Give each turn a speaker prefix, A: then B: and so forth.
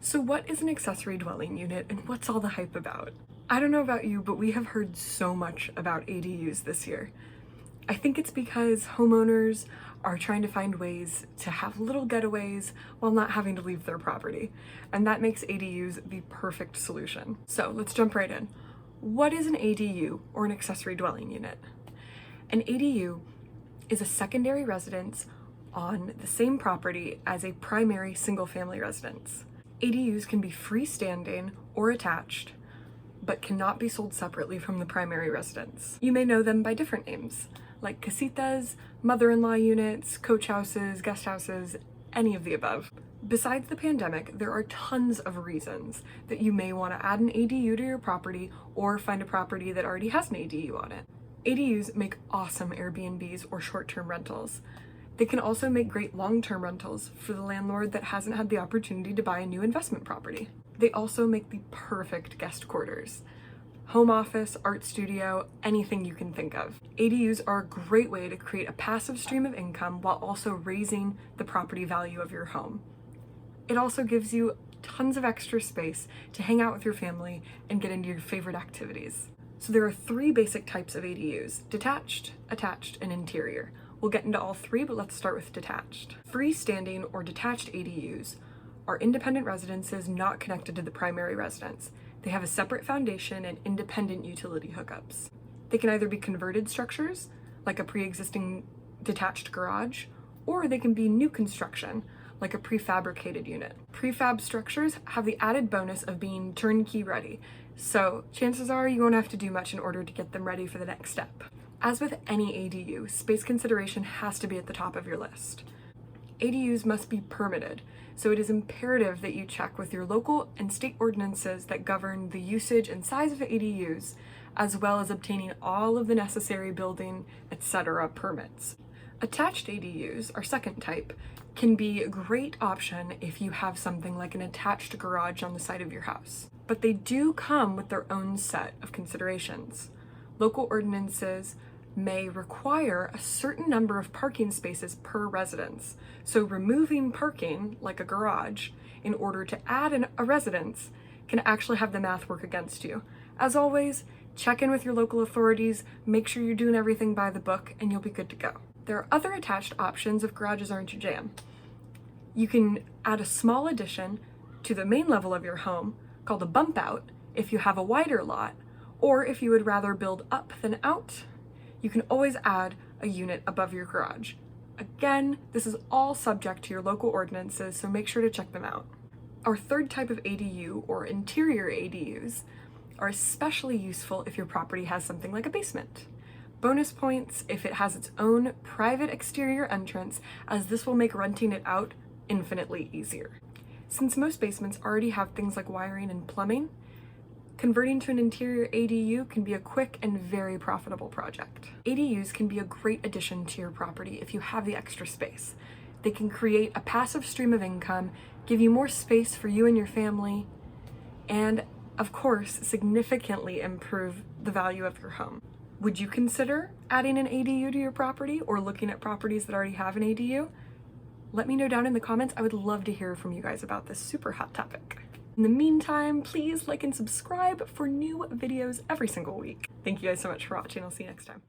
A: So what is an accessory dwelling unit and what's all the hype about? I don't know about you, but we have heard so much about ADUs this year. I think it's because homeowners are trying to find ways to have little getaways while not having to leave their property, and that makes ADUs the perfect solution. So let's jump right in. What is an ADU, or an accessory dwelling unit? An ADU is a secondary residence on the same property as a primary single-family residence. ADUs can be freestanding or attached, but cannot be sold separately from the primary residence. You may know them by different names, like casitas, mother-in-law units, coach houses, guest houses, any of the above. Besides the pandemic, there are tons of reasons that you may want to add an ADU to your property or find a property that already has an ADU on it. ADUs make awesome Airbnbs or short-term rentals. They can also make great long-term rentals for the landlord that hasn't had the opportunity to buy a new investment property. They also make the perfect guest quarters. Home office, art studio, anything you can think of. ADUs are a great way to create a passive stream of income while also raising the property value of your home. It also gives you tons of extra space to hang out with your family and get into your favorite activities. So there are three basic types of ADUs: detached, attached, and interior. We'll get into all three, but let's start with detached. Freestanding or detached ADUs are independent residences not connected to the primary residence. They have a separate foundation and independent utility hookups. They can either be converted structures, like a pre-existing detached garage, or they can be new construction, like a prefabricated unit. Prefab structures have the added bonus of being turnkey ready, so chances are you won't have to do much in order to get them ready for the next step. As with any ADU, space consideration has to be at the top of your list. ADUs must be permitted, so it is imperative that you check with your local and state ordinances that govern the usage and size of ADUs, as well as obtaining all of the necessary building, etc. permits. Attached ADUs, our second type, can be a great option if you have something like an attached garage on the side of your house. But they do come with their own set of considerations. Local ordinances may require a certain number of parking spaces per residence. So removing parking, like a garage, in order to add a residence can actually have the math work against you. As always, check in with your local authorities, make sure you're doing everything by the book, and you'll be good to go. There are other attached options if garages aren't your jam. You can add a small addition to the main level of your home, called a bump out, if you have a wider lot, or if you would rather build up than out, you can always add a unit above your garage. Again, this is all subject to your local ordinances, so make sure to check them out. Our third type of ADU, or interior ADUs, are especially useful if your property has something like a basement. Bonus points if it has its own private exterior entrance, as this will make renting it out infinitely easier. Since most basements already have things like wiring and plumbing, converting to an interior ADU can be a quick and very profitable project. ADUs can be a great addition to your property if you have the extra space. They can create a passive stream of income, give you more space for you and your family, and of course, significantly improve the value of your home. Would you consider adding an ADU to your property or looking at properties that already have an ADU? Let me know down in the comments. I would love to hear from you guys about this super hot topic. In the meantime, please like and subscribe for new videos every single week. Thank you guys so much for watching. I'll see you next time.